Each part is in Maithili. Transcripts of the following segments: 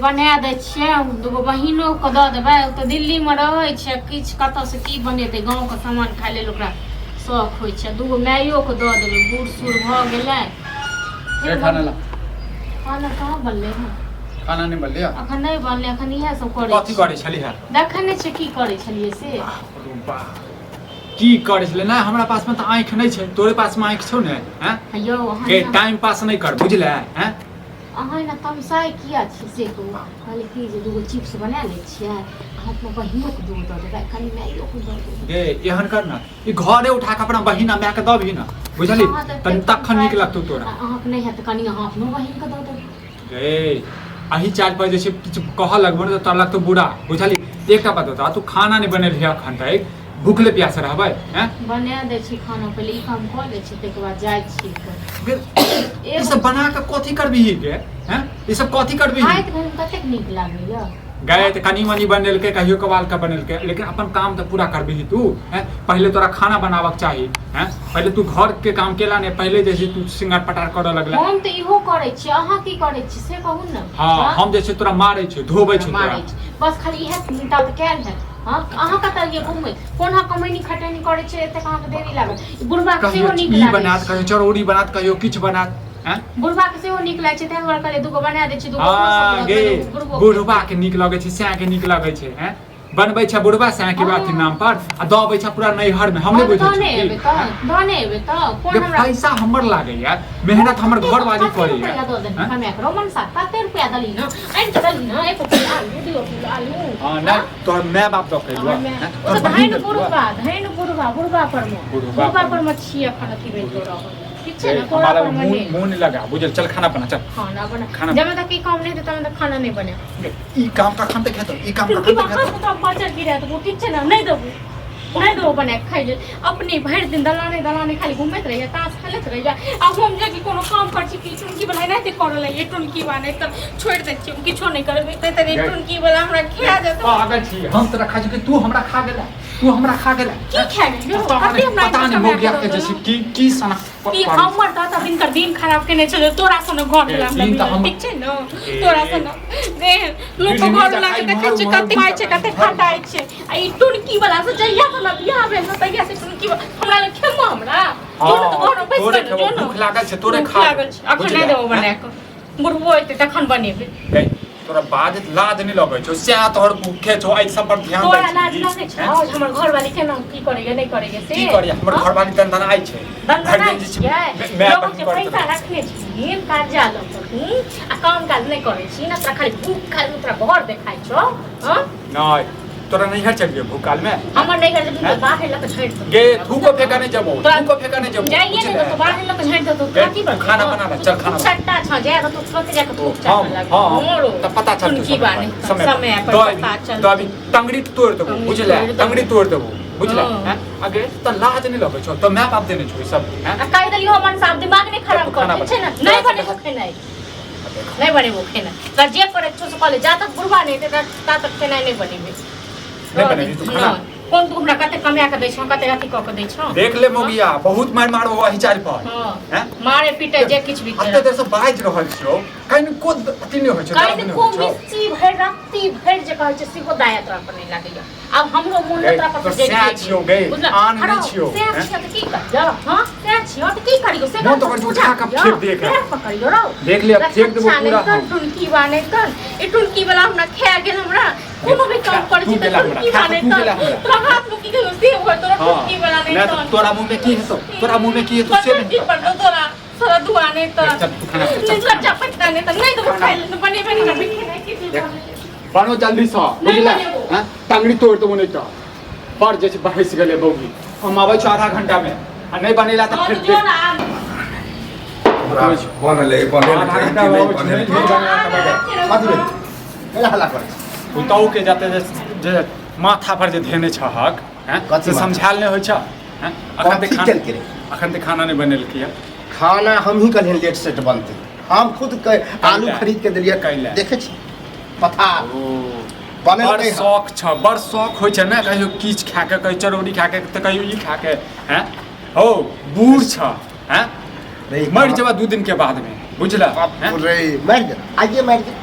बना दै छियै दूगो बहिनो के दऽ देबै तऽ दिल्ली में रहै छै किछु कतऽ से की बनेतै गाँव के सामान खाय लेल ओकरा शौक होइ छै दूगो माइयो के दऽ देबै बूढ़ सूढ़ भऽ गेलै खाना कहाँ बनलै हँ खाना नहीं बनले अखन नहीं बनले अखन इहे सब करे कथि करे छली है देखने छै की करे छलिए से की करे छले ना हमरा पास में त आंख नहीं छै तोरे पास में आंख छौ ने हैं यौ के टाइम पास नहीं कर बुझले हैं अहाँ ना तमसाई किया छी से को कहले की जे दूगो चिप्स बना ले छियै अहाँ अपना बहिनो के दूध दऽ देबै कनी माइयो के दऽ देबै ए एहन कर ना ई घरे उठा के अपना बहिना माय के दबही ना बुझली तनी तखन नीक लगतौ तोरा अहाँ के नहीं है त कनी अहाँ अपनो बहिन के दऽ देबै ए अही चाल पर जैसे किछु कह लगबो न त तोरा लगतौ बुरा बुझली एकटा बात बता तू खाना नहीं बनेलही अखन तक भूखले प्यासे रहबै हैं बना दै छी खाना पहले ई काम कऽ लै छी तके बाद जाइ छी ई सब बना के कथि करबी के हैं ई सब कथि करबी खाइत घरमे कतेक नीक लागैया गए त कनी मनी बनेलके कहियो कबाल का बनेलके लेकिन अपन काम तो पूरा करबी तू हैं पहले तोरा खाना बनावक चाहिए हैं पहले तू घर के काम केला ने पहले जैसे तू सिंगार पटार करऽ लगला हम त इहो करै छी अहाँ की करै छी से कहू न हां हम जैसे तोरा मारै छी धोबै छी तोरा बस खाली इहे चिंता त कैल है हां अहाँ कतऽ ये घुमै कोन हा कमैनी खटैनी करै छै एते कहाँ के देरी लागल बुढ़बा के सेहो नीक लागै बनात कहियो चरौड़ी बनात कहियो किछ बनात हैं बुढ़बा के सेहो नीक लागै छै तै दुआरे कहले दुगो बना दै छी दुगो बुढ़बा के नीक लागै छै सै के नीक लागै छै हैं बनबै छै बुढ़बा सै के बात नाम पर आ दबै छै पूरा नैहर में हमने बुझै छी धने एबे त कोन हमरा पैसा हमर लागै यार मेहनत हमर घर वाली करे यार हम एकरो मन 70 रुपया दली न आइन त दली न एको किलो आलू दियो किलो आलू हां ना तोर माय बाप दऽ कहियो ओ धैन बुढ़बा पर म छी अखन अथि भेल तो रह ठीक छै न तोरा मुंह लगा बुझल चल खाना बना चल खाना बना जब तक ई काम नहीं देता तब तक खाना नहीं बने ई काम का खन तक है तो ई काम का खन तक है तो पाचर गिरा तो ठीक छै न नहीं दो बने खाइ ले अपनी भर दिन दलाने खाली घूमत रहिए ताश खेलत रहिए अब हम जे कोनो काम कर छी कि टुनकी बनाई नहीं करल है ये टुनकी बने त छोड़ दे छी किछो नहीं करबे त रे टुनकी वाला हमरा खिया देत पागल छी हम तोरा खा छी कि तू हमरा खा गेला की खा गेलियो पता नहीं हो गया के जैसे की सना ई हमर त दिन दिन खराब केने छ तोरा सन घर ला ठीक छै न तोरा सन रे लोग घर ला के देखे छ कते खाइ छै कते खटाइ छै आ ई टुनकी वाला से जइया ना बियाह भेल न तइया से टुनकी हमरा ले खेमो हमरा तोरे घर बैस कर जो न भूख लागल छै तोरे खा लागल छै अखन नहीं देबो बना के बुढ़बो एते तखन बनेबे तोरा बाद लाज नहीं लगै छौ से तोहर भूखे छौ आई सब पर ध्यान दे तोरा लाज लगै छौ हमर घर वाली केना की करेगे नहीं करेगे से की करिया हमर घर वाली तन आई छै मैं पैसा रखने छी कर्जा ल तू आ काम काज नहीं करे छी ना तोरा खाली भूख खाली तोरा घर देखाइ छौ हां नहीं तोरा नहीं घर चल गयो भूकाल में हमर नहीं घर जब बाहर लक झड़ गे थूको फेंका नहीं जबो थूको फेंका नहीं जबो जाइए नहीं तो बाहर लक झड़ दो तो काटी पर खाना बना ले चल खाना सट्टा छ जाए तो तुरंत जाके थूक चाट लग हां तो पता चल तू समय पर पता चल तो अभी टंगड़ी तोड़ देबो बुझले टंगड़ी तोड़ देबो बुझले हैं अगे तो लाज नहीं लगे छो तो मैं बाप देने छो सब हैं कहि दलियो हमर सब दिमाग नहीं खराब कर छै ना नहीं बने भूखे नहीं बने भूखे ना कर जे करे छो से कॉलेज जा तक बुढ़वा नहीं ता तक के नहीं बनेबे नहीं बनेगी तू खाना कौन तू हमरा कते कमाया के दै छ कते अथि क के दै छ देख ले मोगिया बहुत मार मारो वही चार पर हैं मारे पीटे जे किछ भी करे अते देर से बाज रहल छियो कहीं को अथि नहीं होय छ कहीं को मिस्सी भर राती भर जे कहै छ सिको दाया तोरा पर नहीं लागैया अब हमरो मोन तोरा पर जे छियो गे आन नहीं छियो से छियो त की कर हां से छियो त की करियो से मन तो कर उठा के फेंक देख पकड़ियो रो देख ले अब फेंक देबो पूरा टुनकी बाने कर ए टुनकी वाला हमरा खा गेल हमरा कोनो भी काम कर छी त टुनकी बाने कर तोरा हाथ में की गेलो से हो तोरा टुनकी वाला नहीं तो तोरा मुंह में की है तो तोरा मुंह में की है तो से नहीं पर तोरा सारा दुआने तो नहीं लज्जा पटता नहीं तो नहीं तो खाइ ले तो बने बने कर बिखे की बनो जल्दी से बुझला हां टंगड़ी तोड़ दो नहीं तो पर जैसे बहस गेले बौगी हम आबै छ आधा घंटा में आ नहीं बनेला त फिर बनले हल्ला कर उताऊ के जाते जे माथा पर जे धेने छ हक हैं से समझाल नहीं होय छ हैं अखन ते खाना नहीं बनेल किया खाना हम ही कल लेट सेट बनते हम खुद आलू खरीद के दिलिए कैले देखे छी पथा बड़ शौक छ बड़ शौक होय छ ना कहियो किछ खा के कहियो चरौड़ी खा के त कहियो ई खा के हैं हो बूढ़ छ हैं मर जबा 2 दिन के बाद में बुझला रे मर जा आइए मर जा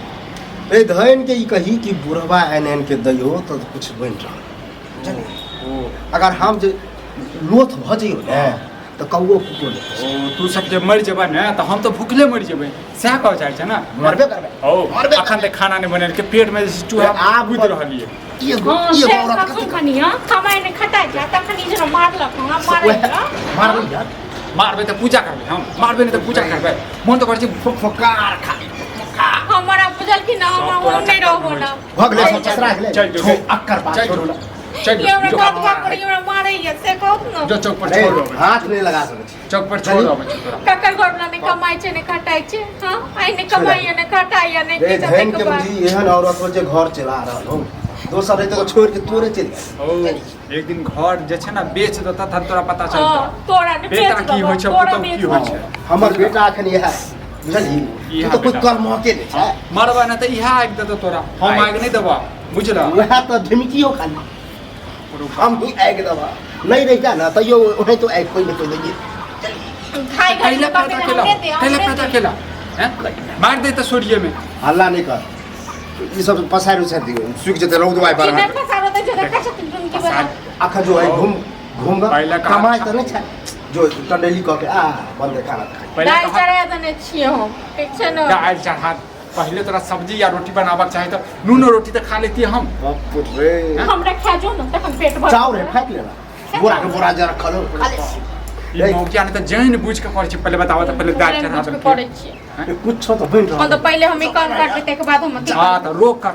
ए धन के ई कही कि बुढ़वा एन के दैयो तो कुछ बन रहा अगर हम जे लोथ भ जइयो ने तो कौओ कुकुर तू सब जे मर जेबे ने तो हम तो भूखले मर जेबे सह कह चाहे छै ना मरबे करबे ओ अखन तक खाना नहीं बनल के पेट में चूहा आ बुद रहलिए एगो औरत कखन खनी हां कमाई ने खटाई जा तखन ई जे मारलक हम मारै मारबे यार मारबे तो पूजा करबे हम मारबे नहीं तो पूजा करबे मन तो कर छी फकार खा हमारा बुझल कि ना हम नहीं रहबो ना भगले सब चसरा गेले चल जो अक्कर बात छोड़ू चल ये हमरा काट काट पड़ी हमरा मारै ये से कहत ना जो चौक पर छोड़ दो हाथ नहीं लगा सके चौक पर छोड़ दो बच्चा तोरा ककर घर वाला ने कमाई छे ने खटाई छे हां आई ने कमाई ने खटाई ने रे की धन के बुझी एहन औरत हो जे घर चला रहल हो दोसर रहते को छोड़ के तोरे चल ओ एक दिन घर जे छै ना बेच देता त तोरा पता चलता तोरा ने बेटा की होय छै पुतौ की होय छै हमर बेटा अखन इहा बुझली तो कोई कर मौके नहीं छै मरबा ना त इहा आग देतो तोरा हम आग नहीं देबा बुझला वह तो धमकियो खाली हम ही आग देबा नहीं रह जा ना तो यो ओहे तो आग कोई नहीं कोई देगी खाई कैला पैदा केला हैं मार दे त सोडिये में हल्ला नहीं कर ये सब पसारू से दियो सुख जते रौद वाई पर चिन्ह का सारो त जरा कछ तुम की बता आखा जो है घूम कमाई तो नहीं छै जो टंडेली कह के बंदे खाना खाई दाल चढ़ा दने छियो हम ठीक छै न दाल चढ़ा पहले तोरा सब्जी या रोटी बनाबक चाहे तो नूनो रोटी तो खा लेती हम बाप रे हमरा खा जो न तखन पेट भर चाव रे फेंक लेना बोरा के बोरा जरा खलो खा ले ये मौकिया ने तो जान बुझ के कर छी पहले बतावा तो पहले दाल चढ़ा दे पड़े छी कुछ तो बन रहा हम तो पहले हम ही काम करते ते के बाद हम हां तो रोक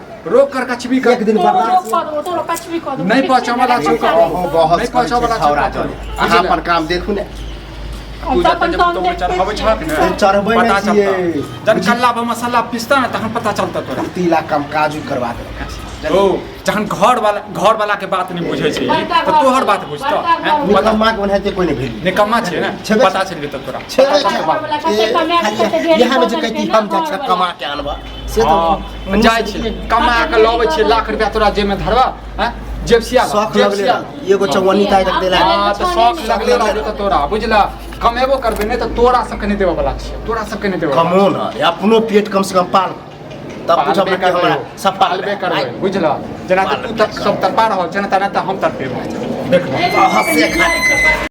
कर कछ भी कर एक दिन बर्दाश्त तो कछ भी कर दो नहीं पहुंचा वाला छौ बहुत नहीं पहुंचा वाला छौरा चल अहाँ पर काम देखू ने तू जब तो चढ़ावे छक ने चढ़बै पता नहीं चलता छिए जब कल्ला में मसाला पीसता ना तखन पता चलता तोरा तीला कम काजू करवा दे ओ जखन घर वाला के बात नहीं बुझे छै तो तोहर बात बुझतो हैं मतलब मां के बनते कोई नहीं भेल निकम्मा छै ना पता चल जेतो तोरा यहाँ में जो कहती हम जा कमा के आनबा से तो जाय छै कमा के लबै छै लाख रुपया तोरा जेब में धरबा हैं जेबसिया शौक लगले एगो चवन्नी ताय तक देला हां तो शौक लगले रह तो तोरा बुझला कमेबो करबे नहीं तो तोरा सब के नहीं देबे वाला छै तोरा सब के नहीं देबे कमो ना अपनो पेट कम से कम पाल तब कुछ अपने हमरा सफल बे करबे बुझला जना तू तक सब तरपा रहो जना तना हम तरपेबो देख हंसे खाली